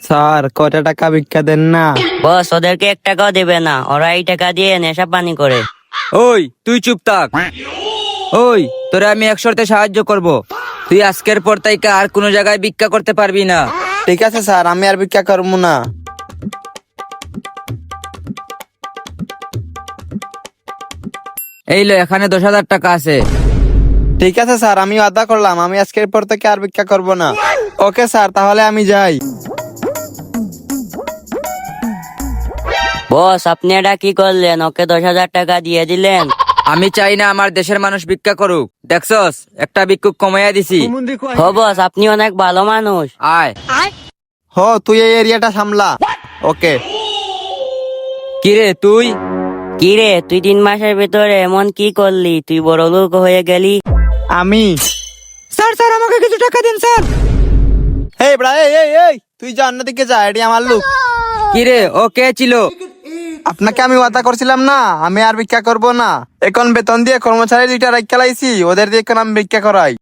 Sir কয়টা টাকা ভিক্ষা দেন না? বস ওদেরকে 1 টাকাও দেবে না, ওরা এই টাকা দিয়ে নেশা পানি করে। ওই তুই চুপ থাক। ওই তোরে আমি এক শর্তে সাহায্য করব, তুই আজকের পর থেকে আর কোনো জায়গায় ভিক্ষা করতে পারবি না। ঠিক আছে স্যার, আমি আর ভিক্ষা করবো না। এই লো, এখানে 10,000 টাকা আছে। ঠিক আছে স্যার, আমি ওয়াদা করলাম আমি আজকের পর থেকে আর ভিক্ষা করবো না। ওকে স্যার, তাহলে আমি যাই। বস আপনি এটা কি করলেন? ওকে 10,000 টাকা দিয়ে দিলেন। আমি চাই না আমার দেশের মানুষ ভিক্ষা করুক, দেখছস একটা ভিক্ষুক কমাইয়া দিছি। হো বস, আপনি অনেক ভালো মানুষ। আয়। হো, তুই এই এরিয়াটা সামলা। ওকে। কিরে তুই? কি রে, তুই 3 মাসের ভিতরে এমন কি করলি? তুই বড় লোক হয়ে গেলি। আমি স্যার স্যার আমাকে কিছু টাকা দিন স্যার। এই বড়া, এই এই এই তুই যা অন্যদিকে যা, এটি আমার লোক। কিরে ও কে ছিল? আপনাকে আমি ওয়াদা করছিলাম না আমি আর ভিক্ষা করব না। এখন বেতন দিয়ে কর্মচারী 2টা রাখা লাইছি, ওদের দিয়ে এখন আমি ভিক্ষা করাই।